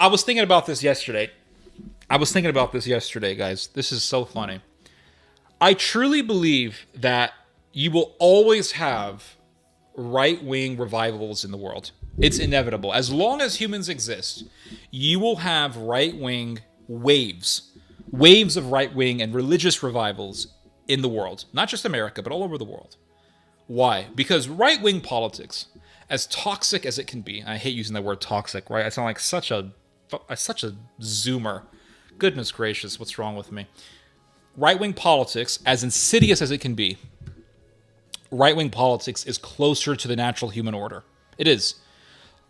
I was thinking about this yesterday. Guys. This is so funny. I truly believe that you will always have right-wing revivals in the world. It's inevitable. As long as humans exist, you will have right-wing waves. Waves of right-wing and religious revivals in the world. Not just America, but all over the world. Why? Because right-wing politics, as toxic as it can be, I hate using the word toxic, right? I sound like such a zoomer. Goodness gracious, what's wrong with me? Right-wing politics, as insidious as it can be, right-wing politics is closer to the natural human order. It is.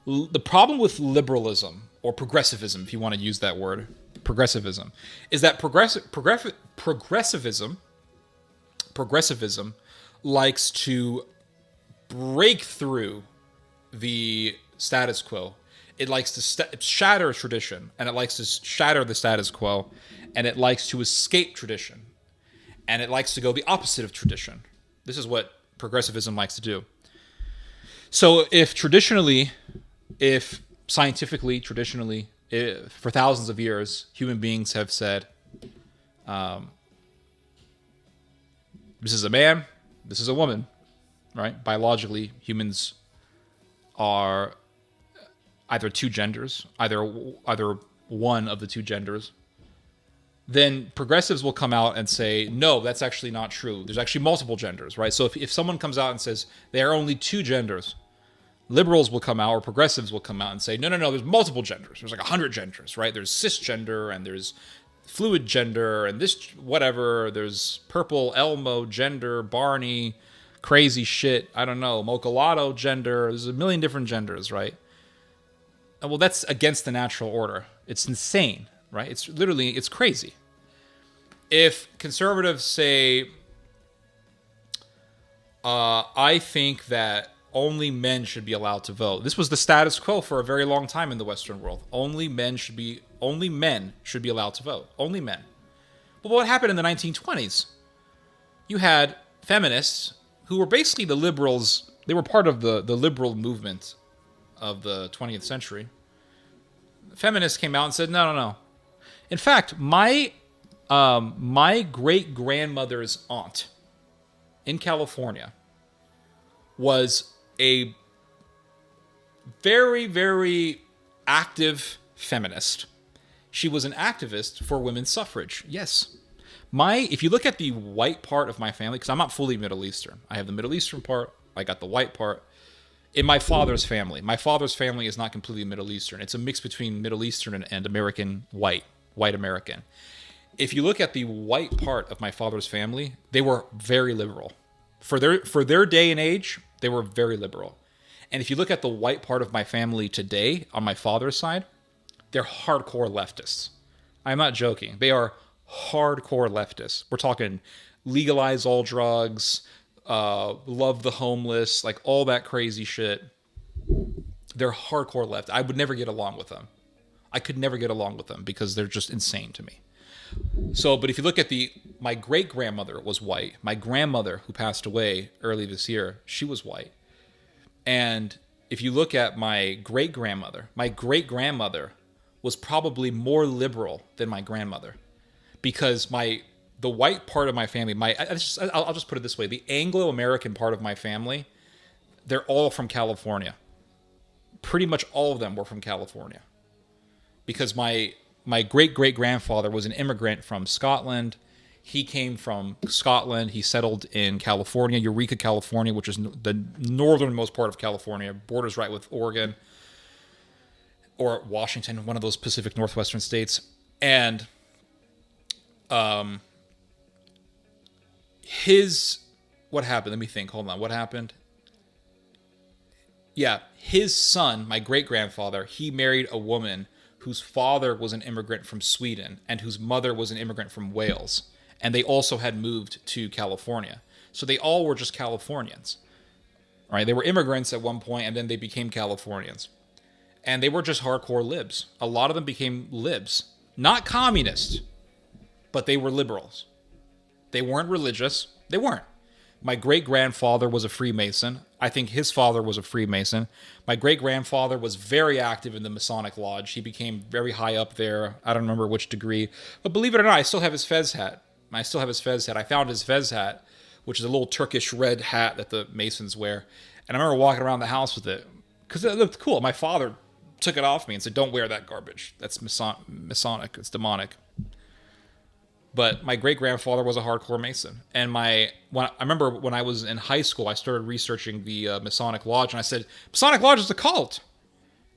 The problem with liberalism, or progressivism, if you want to use that word, progressivism, is that progressivism likes to break through the status quo. It likes to shatter tradition, and it likes to shatter the status quo, and it likes to escape tradition, and it likes to go the opposite of tradition. This is what progressivism likes to do. So if scientifically, for thousands of years, human beings have said, this is a man, this is a woman, right? Biologically, humans are either two genders, either one of the two genders. Then progressives will come out and say, no, that's actually not true. There's actually multiple genders, right? So if someone comes out and says there are only two genders, liberals will come out, or progressives will come out and say, no, there's multiple genders. There's like 100 genders, right? There's cisgender, and there's fluid gender, and this whatever. There's purple Elmo gender, Barney, crazy shit. I don't know, Mochalato gender. There's a million different genders, right? Well, that's against the natural order. It's insane, right? It's crazy. If conservatives say, I think that only men should be allowed to vote. This was the status quo for a very long time in the Western world. Only men should be allowed to vote. Only men. But what happened in the 1920s? You had feminists who were basically the liberals. They were part of the liberal movement of the 20th century. Feminists came out and said, no. In fact, my great-grandmother's aunt in California was a very, very active feminist. She was an activist for women's suffrage. Yes. If you look at the white part of my family, because I'm not fully Middle Eastern. I have the Middle Eastern part. I got the white part. In my father's family is not completely Middle Eastern. It's a mix between Middle Eastern and American white American. If you look at the white part of my father's family, they were very liberal. For their day and age, they were very liberal. And if you look at the white part of my family today, on my father's side, they're hardcore leftists. I'm not joking. They are hardcore leftists. We're talking legalize all drugs, love the homeless, like all that crazy shit. They're hardcore left. I would never get along with them. I could never get along with them because they're just insane to me. So, but if you look at my great-grandmother was white. My grandmother, who passed away early this year, she was white. And if you look at my great-grandmother was probably more liberal than my grandmother, because the white part of my family, I'll just put it this way, the Anglo-American part of my family, they're all from California. Pretty much all of them were from California. Because my great-great-grandfather was an immigrant from Scotland. He came from Scotland. He settled in California, Eureka, California, which is the northernmost part of California, borders right with Oregon or Washington, one of those Pacific Northwestern states. And what happened? Let me think. Hold on. What happened? Yeah, his son, my great-grandfather, he married a woman whose father was an immigrant from Sweden and whose mother was an immigrant from Wales. And they also had moved to California. So they all were just Californians. Right? They were immigrants at one point, and then they became Californians. And they were just hardcore libs. A lot of them became libs. Not communists, but they were liberals. They weren't religious. They weren't. My great-grandfather was a Freemason. I think his father was a Freemason. My great-grandfather was very active in the Masonic Lodge. He became very high up there. I don't remember which degree. But believe it or not, I still have his fez hat. I found his fez hat, which is a little Turkish red hat that the Masons wear. And I remember walking around the house with it because it looked cool. My father took it off me and said, "Don't wear that garbage. That's Masonic. It's demonic." But my great-grandfather was a hardcore Mason. And I remember when I was in high school, I started researching the Masonic Lodge, and I said, "Masonic Lodge is a cult."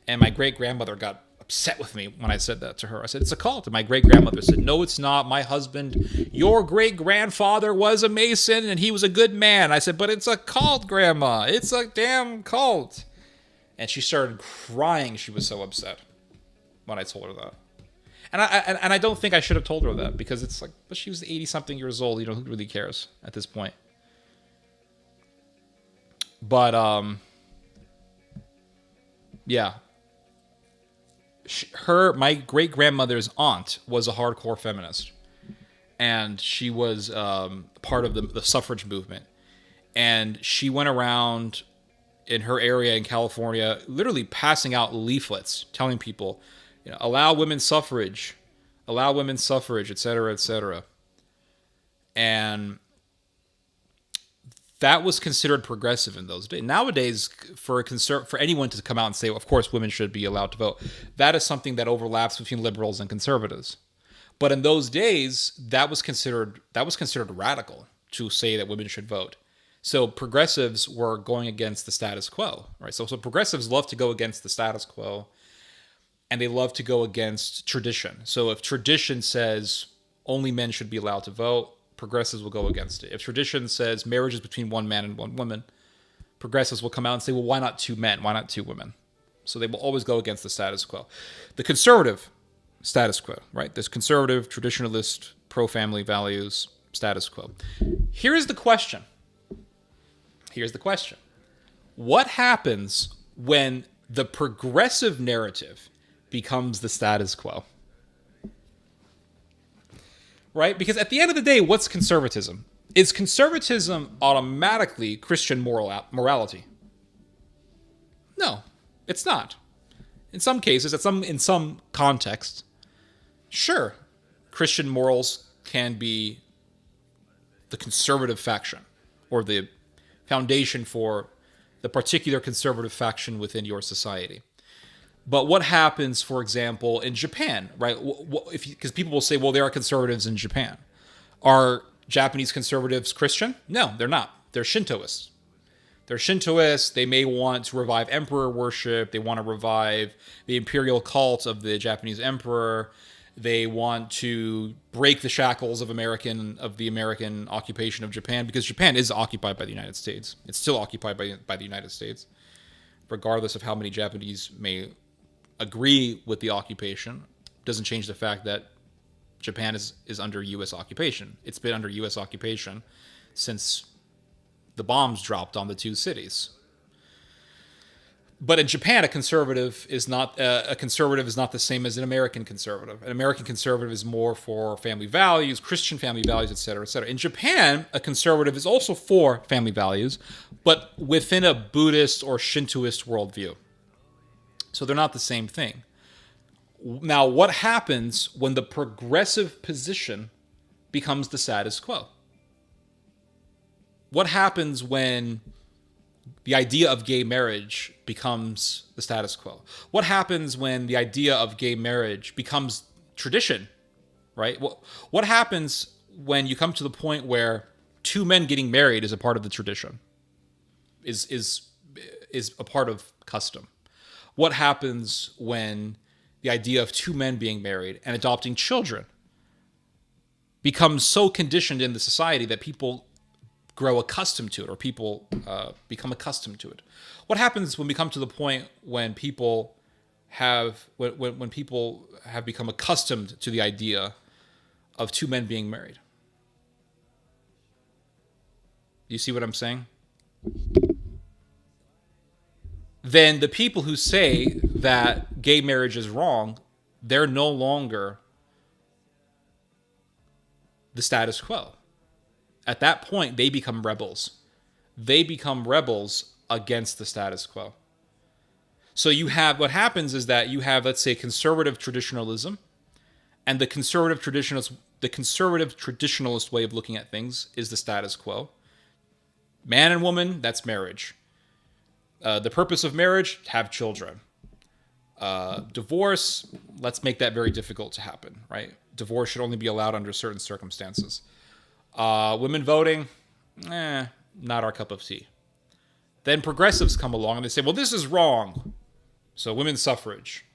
And my great-grandmother got upset with me when I said that to her. I said, "It's a cult." And my great-grandmother said, "No, it's not. My husband, your great-grandfather was a Mason, and he was a good man." I said, "But it's a cult, Grandma. It's a damn cult." And she started crying. She was so upset when I told her that. And I don't think I should have told her that, because it's like, but she was 80-something years old. You know, who really cares at this point? But, yeah. My great-grandmother's aunt was a hardcore feminist. And she was part of the suffrage movement. And she went around in her area in California literally passing out leaflets telling people, you know, allow women's suffrage, et cetera, et cetera. And that was considered progressive in those days. Nowadays, for anyone to come out and say, well, of course, women should be allowed to vote, that is something that overlaps between liberals and conservatives. But in those days, that was considered radical to say that women should vote. So progressives were going against the status quo, right? So progressives love to go against the status quo. And they love to go against tradition. So if tradition says only men should be allowed to vote, progressives will go against it. If tradition says marriage is between one man and one woman, progressives will come out and say, well, why not two men? Why not two women? So they will always go against the status quo. The conservative status quo, right? This conservative, traditionalist, pro-family values, status quo. Here's the question. What happens when the progressive narrative becomes the status quo? Right? Because at the end of the day, what's conservatism? Is conservatism automatically Christian morality? No, it's not. In some cases, in some contexts, sure, Christian morals can be the conservative faction or the foundation for the particular conservative faction within your society. But what happens, for example, in Japan, right? Because people will say, well, there are conservatives in Japan. Are Japanese conservatives Christian? No, they're not. They're Shintoists. They may want to revive emperor worship. They want to revive the imperial cult of the Japanese emperor. They want to break the shackles of the American occupation of Japan, because Japan is occupied by the United States. It's still occupied by the United States, regardless of how many Japanese may agree with the occupation. Doesn't change the fact that Japan is under U.S. occupation. It's been under U.S. occupation since the bombs dropped on the two cities. But in Japan, a conservative is not the same as an American conservative. An American conservative is more for family values, Christian family values, et cetera, et cetera. In Japan, a conservative is also for family values, but within a Buddhist or Shintoist worldview. So they're not the same thing. Now, what happens when the progressive position becomes the status quo? What happens when the idea of gay marriage becomes the status quo? What happens when the idea of gay marriage becomes tradition, right? What happens when you come to the point where two men getting married is a part of the tradition, is a part of custom? What happens when the idea of two men being married and adopting children becomes so conditioned in the society that people grow accustomed to it, or people become accustomed to it? What happens when we come to the point when people have become accustomed to the idea of two men being married? Do you see what I'm saying? Then the people who say that gay marriage is wrong, they're no longer the status quo. At that point, they become rebels. They become rebels against the status quo. So what happens is that you have, let's say, conservative traditionalism, and the conservative traditionalist way of looking at things is the status quo. Man and woman, that's marriage. The purpose of marriage, have children. Divorce, let's make that very difficult to happen, right? Divorce should only be allowed under certain circumstances. Women voting, not our cup of tea. Then progressives come along and they say, well, this is wrong. So women's suffrage.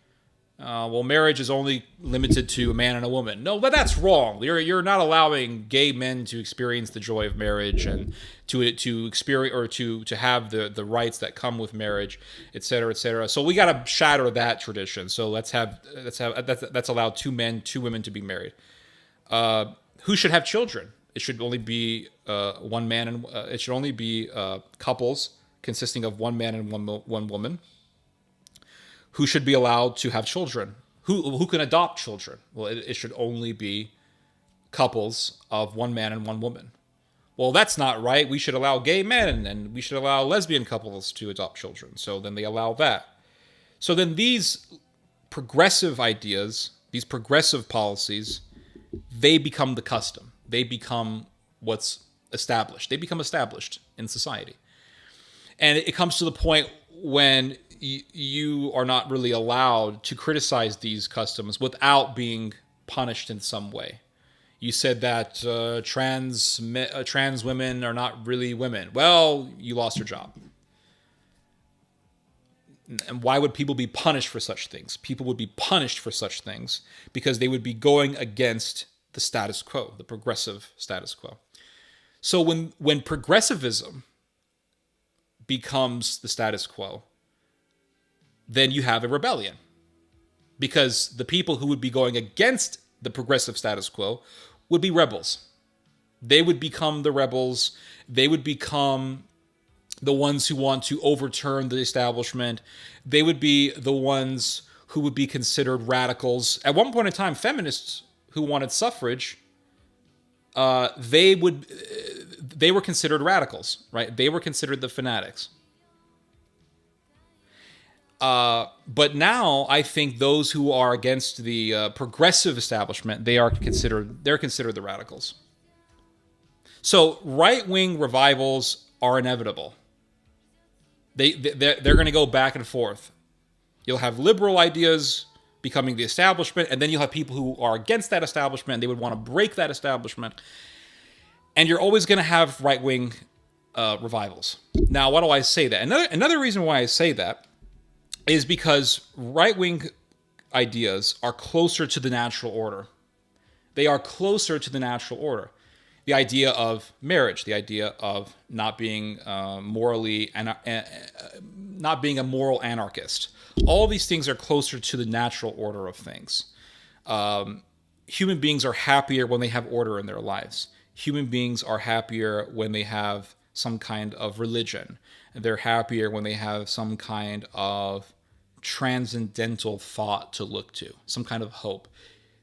Well, marriage is only limited to a man and a woman. No, but that's wrong. You're not allowing gay men to experience the joy of marriage and to experience or to have the rights that come with marriage, et cetera, et cetera. So we got to shatter that tradition. So that's allowed 2 men, 2 women to be married. Who should have children? It should only be one man and it should only be couples consisting of 1 man and one woman. Who should be allowed to have children? Who can adopt children? Well, it should only be couples of 1 man and 1 woman. Well, that's not right. We should allow gay men and we should allow lesbian couples to adopt children. So then they allow that. So then these progressive ideas, these progressive policies, they become the custom. They become what's established. They become established in society. And it comes to the point when you are not really allowed to criticize these customs without being punished in some way. You said that trans women are not really women. Well, you lost your job. And why would people be punished for such things? People would be punished for such things because they would be going against the status quo, the progressive status quo. So when progressivism becomes the status quo, then you have a rebellion. Because the people who would be going against the progressive status quo would be rebels. They would become the rebels. They would become the ones who want to overturn the establishment. They would be the ones who would be considered radicals. At one point in time, feminists who wanted suffrage, they were considered radicals, right? They were considered the fanatics. But now I think those who are against the progressive establishment, they're considered the radicals. So right-wing revivals are inevitable. They're going to go back and forth. You'll have liberal ideas becoming the establishment, and then you'll have people who are against that establishment, and they would want to break that establishment. And you're always going to have right-wing revivals. Now, why do I say that? Another reason why I say that is because right-wing ideas are closer to the natural order. They are closer to the natural order. The idea of marriage, the idea of not being not being a moral anarchist. All these things are closer to the natural order of things. Human beings are happier when they have order in their lives. Human beings are happier when they have some kind of religion. They're happier when they have some kind of transcendental thought to look to, some kind of hope.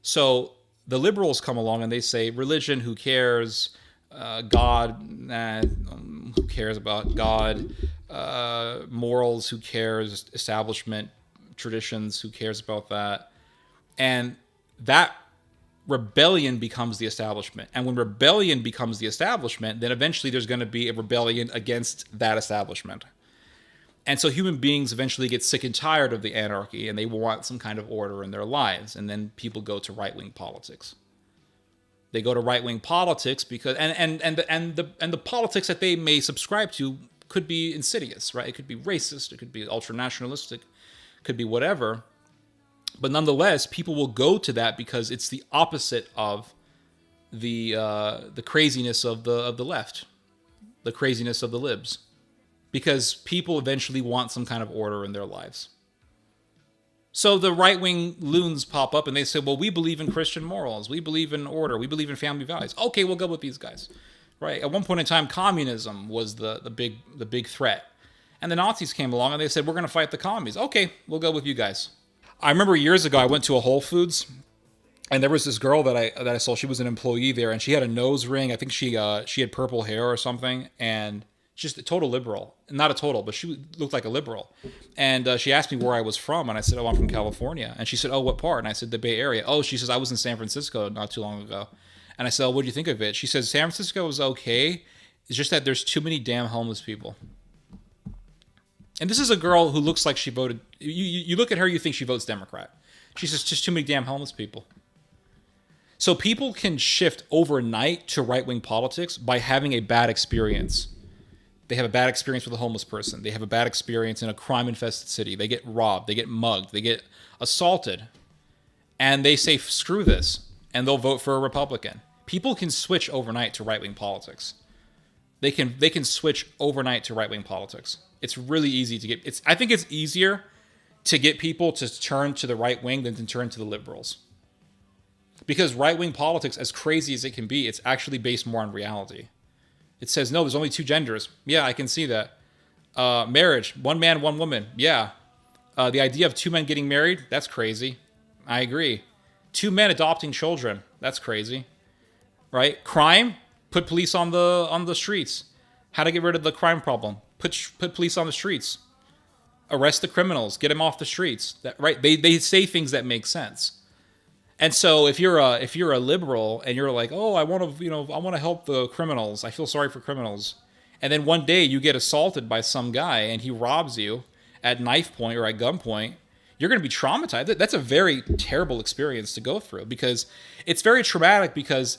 So the liberals come along and they say, religion, who cares? God, who cares about God? Morals, who cares? Establishment, traditions, who cares about that? And that rebellion becomes the establishment. And when rebellion becomes the establishment, then eventually there's going to be a rebellion against that establishment. And so human beings eventually get sick and tired of the anarchy, and they want some kind of order in their lives. And then people go to right-wing politics. They go to right-wing politics because and the politics that they may subscribe to could be insidious, right? It could be racist, it could be ultra-nationalistic, it could be whatever. But nonetheless, people will go to that because it's the opposite of the craziness of the left, the craziness of the libs. Because people eventually want some kind of order in their lives. So the right-wing loons pop up and they say, well, we believe in Christian morals. We believe in order. We believe in family values. Okay, we'll go with these guys. Right? At one point in time, communism was the big threat. And the Nazis came along and they said, we're going to fight the commies. Okay, we'll go with you guys. I remember years ago, I went to a Whole Foods And there was this girl that I saw. She was an employee there, and she had a nose ring. I think she had purple hair or something, and just a total liberal. Not a total, but she looked like a liberal. And she asked me where I was from, and I said, "Oh, I'm from California." And she said, "Oh, what part?" And I said, "The Bay Area." "Oh," she says, "I was in San Francisco not too long ago." And I said, "Oh, what do you think of it?" She says, "San Francisco is okay. It's just that there's too many damn homeless people." And this is a girl who looks like she voted. You look at her, you think she votes Democrat. She says, "Just too many damn homeless people." So people can shift overnight to right-wing politics by having a bad experience. They have a bad experience with a homeless person. They have a bad experience in a crime-infested city. They get robbed. They get mugged. They get assaulted. And they say, screw this. And they'll vote for a Republican. People can switch overnight to right-wing politics. They can switch overnight to right-wing politics. It's really easy to get. I think it's easier to get people to turn to the right wing than to turn to the liberals. Because right-wing politics, as crazy as it can be, it's actually based more on reality. It says, no, there's only two genders. Yeah, I can see that. Marriage, one man, one woman. Yeah. The idea of two men getting married, that's crazy. I agree. Two men adopting children, that's crazy. Right? Crime, put police on the streets. How to get rid of the crime problem? Put police on the streets. Arrest the criminals. Get them off the streets. Right? They say things that make sense. And so if you're a liberal and you're like, oh, I want to help the criminals. I feel sorry for criminals. And then one day you get assaulted by some guy and he robs you at knife point or at gunpoint, you're going to be traumatized. That's a very terrible experience to go through because it's very traumatic because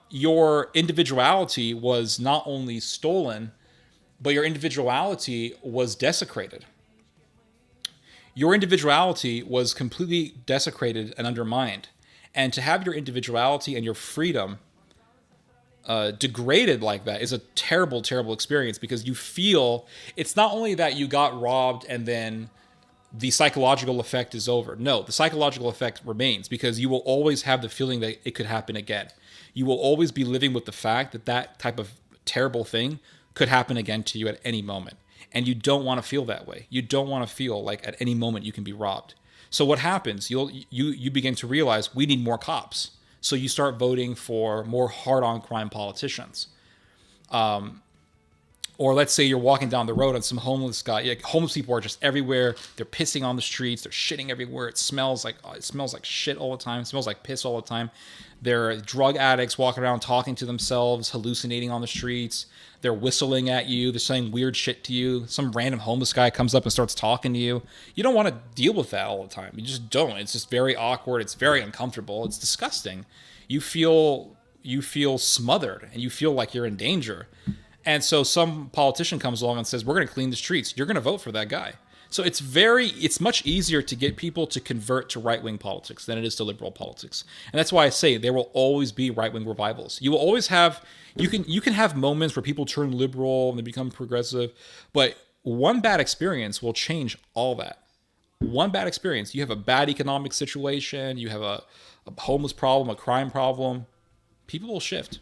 your individuality was not only stolen, but your individuality was desecrated. Your individuality was completely desecrated and undermined. And to have your individuality and your freedom degraded like that is a terrible, terrible experience because you feel it's not only that you got robbed and then the psychological effect is over. No, the psychological effect remains because you will always have the feeling that it could happen again. You will always be living with the fact that that type of terrible thing could happen again to you at any moment. And you don't want to feel that way. You don't want to feel like at any moment you can be robbed. So what happens? You begin to realize we need more cops. So you start voting for more hard-on crime politicians. Or let's say you're walking down the road and some homeless guy. Like homeless people are just everywhere. They're pissing on the streets. They're shitting everywhere. It smells like shit all the time. It smells like piss all the time. They're drug addicts walking around talking to themselves, hallucinating on the streets. They're whistling at you. They're saying weird shit to you. Some random homeless guy comes up and starts talking to you. You don't want to deal with that all the time. You just don't. It's just very awkward. It's very uncomfortable. It's disgusting. You feel smothered and you feel like you're in danger. And so some politician comes along and says, we're going to clean the streets. You're going to vote for that guy. So it's much easier to get people to convert to right-wing politics than it is to liberal politics. And that's why I say there will always be right-wing revivals. You will always have, you can have moments where people turn liberal and they become progressive, but one bad experience will change all that. One bad experience. You have a bad economic situation, you have a homeless problem, a crime problem, people will shift.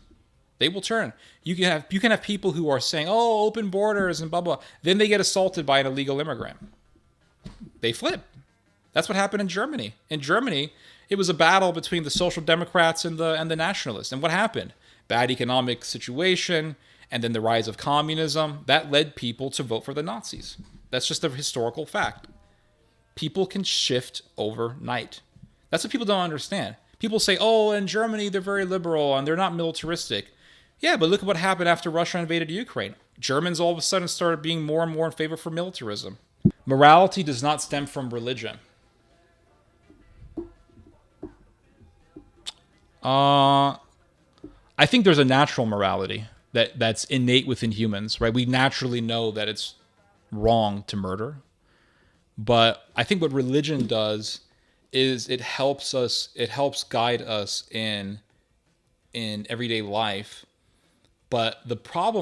They will turn. You can have people who are saying, oh, open borders and blah, blah. Then they get assaulted by an illegal immigrant. They flip. That's what happened in Germany. In Germany, it was a battle between the Social Democrats and the Nationalists. And what happened? Bad economic situation, and then the rise of communism. That led people to vote for the Nazis. That's just a historical fact. People can shift overnight. That's what people don't understand. People say, oh, in Germany, they're very liberal and they're not militaristic. Yeah, but look at what happened after Russia invaded Ukraine. Germans all of a sudden started being more and more in favor for militarism. Morality does not stem from religion. I think there's a natural morality that's innate within humans, right? We naturally know that it's wrong to murder. But I think what religion does is it helps guide us in everyday life. But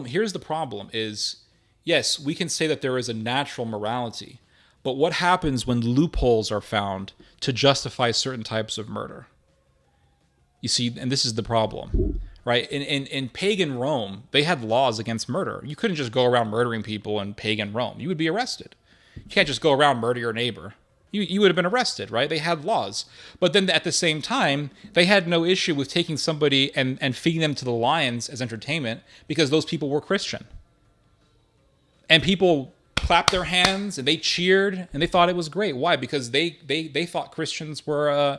here's the problem is, yes, we can say that there is a natural morality, but what happens when loopholes are found to justify certain types of murder? You see, and this is the problem, right? In pagan Rome, they had laws against murder. You couldn't just go around murdering people in pagan Rome. You would be arrested. You can't just go around murder your neighbor. You would have been arrested, right? They had laws. But then at the same time, they had no issue with taking somebody and feeding them to the lions as entertainment because those people were Christian. And people clapped their hands and they cheered and they thought it was great. Why? Because they thought Christians were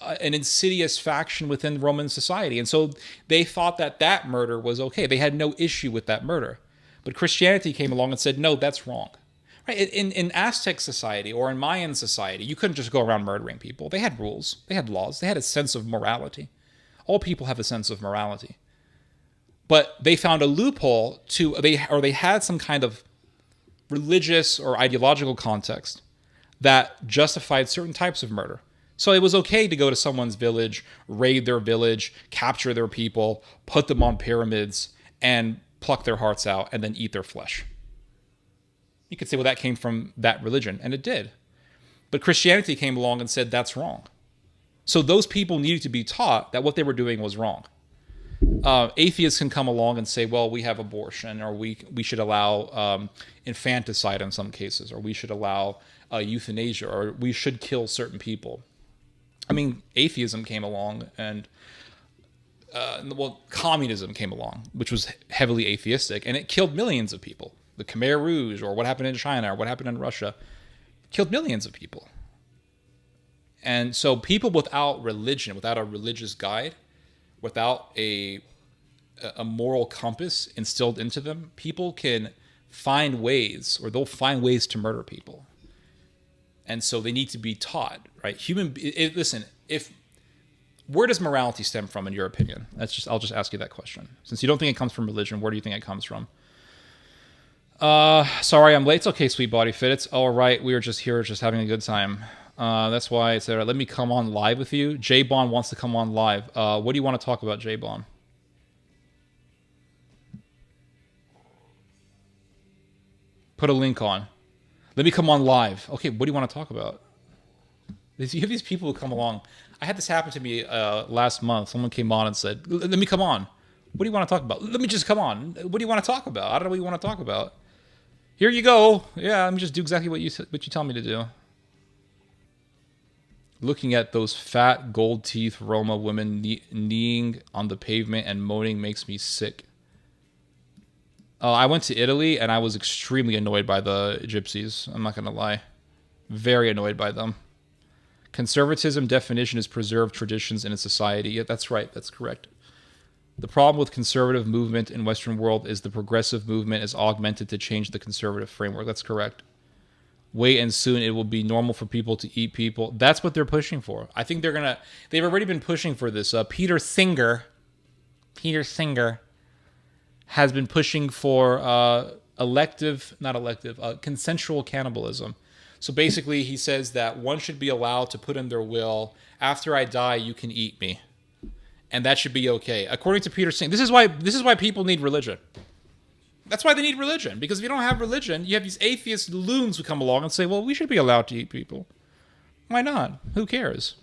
an insidious faction within Roman society. And so they thought that murder was okay. They had no issue with that murder. But Christianity came along and said, no, that's wrong. Right? In Aztec society or in Mayan society, you couldn't just go around murdering people. They had rules. They had laws. They had a sense of morality. All people have a sense of morality. But they found a loophole they had some kind of religious or ideological context that justified certain types of murder. So it was okay to go to someone's village, raid their village, capture their people, put them on pyramids, and pluck their hearts out and then eat their flesh. You could say, well, that came from that religion, and it did. But Christianity came along and said that's wrong. So those people needed to be taught that what they were doing was wrong. Atheists can come along and say, well, we have abortion, or we should allow infanticide in some cases, or we should allow euthanasia, or we should kill certain people. I mean, atheism came along and communism came along, which was heavily atheistic, and it killed millions of people. The Khmer Rouge, or what happened in China, or what happened in Russia, killed millions of people. And so people without religion, without a religious guide, without a moral compass instilled into them, people can find ways, or they'll find ways to murder people. And so they need to be taught, right? Listen, where does morality stem from, in your opinion? I'll just ask you that question. Since you don't think it comes from religion, where do you think it comes from? Sorry I'm late. It's okay, sweet body fit. It's all right. We were just here, just having a good time. That's why I said, let me come on live with you. J-Bon wants to come on live. What do you want to talk about, J-Bon? Put a link on. Let me come on live. Okay, what do you want to talk about? You have these people who come along. I had this happen to me last month. Someone came on and said, let me come on. What do you want to talk about? Let me just come on. What do you want to talk about? I don't know what you want to talk about. Here you go. Yeah, let me just do exactly what you tell me to do. Looking at those fat gold teeth Roma women kneeing on the pavement and moaning makes me sick. I went to Italy and I was extremely annoyed by the gypsies. I'm not going to lie. Very annoyed by them. Conservatism definition is preserved traditions in a society. Yeah, that's right. That's correct. The problem with conservative movement in Western world is the progressive movement is augmented to change the conservative framework. That's correct. Wait, and soon it will be normal for people to eat people. That's what they're pushing for. I think they've already been pushing for this. Peter Singer has been pushing for consensual cannibalism. So basically he says that one should be allowed to put in their will, after I die, you can eat me. And that should be okay. According to Peter Singer, this is why people need religion. That's why they need religion. Because if you don't have religion, you have these atheist loons who come along and say, well, we should be allowed to eat people. Why not? Who cares?